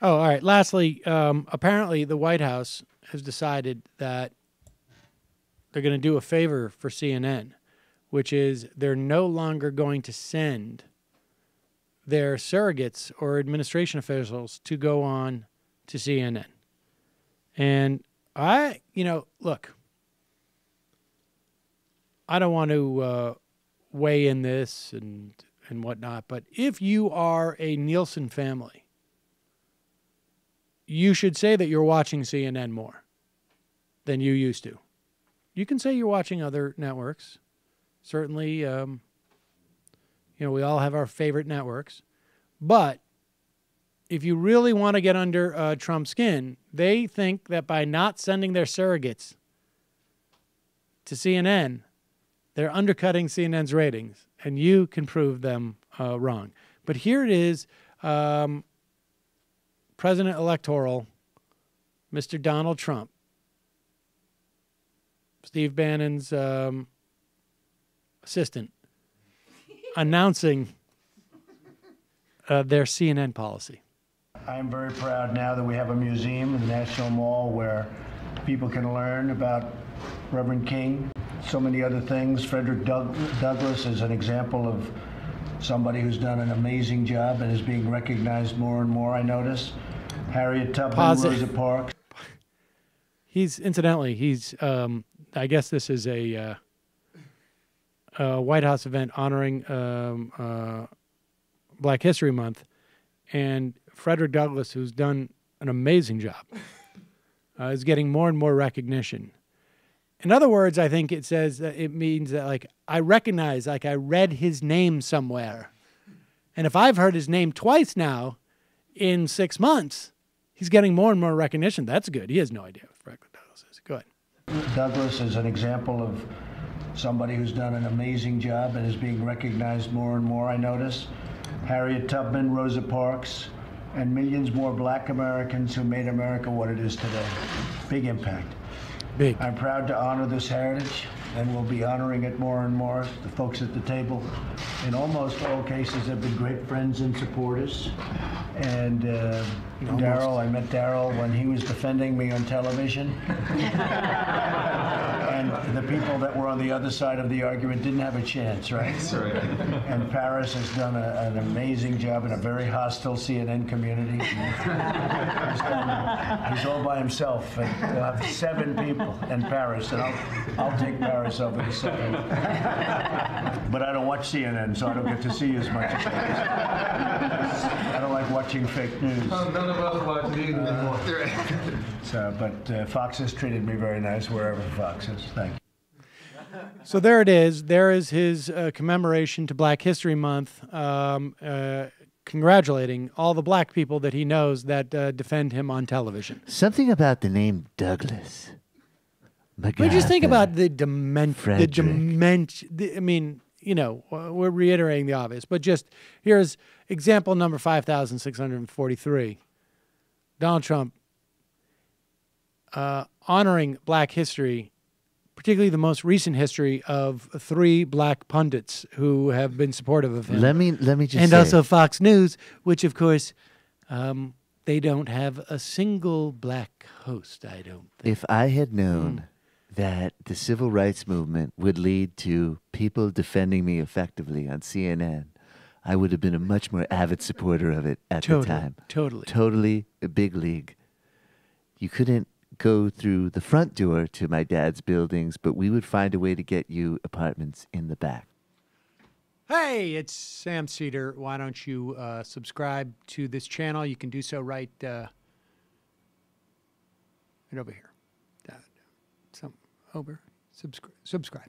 Oh, all right. Lastly, apparently the White House has decided that they're going to do a favor for CNN, which is they're no longer going to send their surrogates or administration officials to go on to CNN. And look, I don't want to weigh in this and whatnot, but if you are a Nielsen family, you should say that you're watching CNN more than you used to. You can say you're watching other networks. Certainly, we all have our favorite networks. But if you really want to get under Trump's skin, they think that by not sending their surrogates to CNN, they're undercutting CNN's ratings, and you can prove them wrong. But here it is, President electoral, Mr. Donald Trump, Steve Bannon's assistant, announcing their CNN policy. I am very proud now that we have a museum in the National Mall where people can learn about Reverend King, so many other things. Frederick Douglass is an example of somebody who's done an amazing job and is being recognized more and more, I notice. Harriet Tubman, Rosa Parks. He's, I guess this is a White House event honoring Black History Month, and Frederick Douglass, who's done an amazing job, is getting more and more recognition. In other words, I think it says that it means that, like, I recognize, like, I read his name somewhere. And if I've heard his name twice now in 6 months, he's getting more and more recognition. That's good. He has no idea what Frederick Douglass is. Go ahead. Douglass is an example of somebody who's done an amazing job and is being recognized more and more, I notice. Harriet Tubman, Rosa Parks, and millions more Black Americans who made America what it is today. Big impact. Big. I'm proud to honor this heritage, and we'll be honoring it more and more. The folks at the table, in almost all cases, have been great friends and supporters. And Daryl, I met Daryl when he was defending me on television. And the people that were on the other side of the argument didn't have a chance, right? That's right. And Paris has done an amazing job in a very hostile CNN community. He's all by himself. And we'll have 7 people in Paris, and I'll take Paris over the 7. But I don't watch CNN, so I don't get to see as much as I don't like watching fake news. None of us watch news anymore. But Fox has treated me very nice wherever Fox is. Thank you. So there it is. There is his commemoration to Black History Month, congratulating all the black people that he knows that defend him on television. Something about the name Douglas. But just think about the dimension. I mean, we're reiterating the obvious, but just here's example number 5,643. Donald Trump honoring Black history, particularly the most recent history of 3 black pundits who have been supportive of him. Let me just and say, also Fox News, which of course they don't have a single black host. I don't think. If I had known that the civil rights movement would lead to people defending me effectively on CNN, I would have been a much more avid supporter of it at the time. Totally a big league. You couldn't go through the front door to my dad's buildings, but we would find a way to get you apartments in the back. Hey, it's Sam Seder. Why don't you subscribe to this channel? You can do so right over here. Subscribe.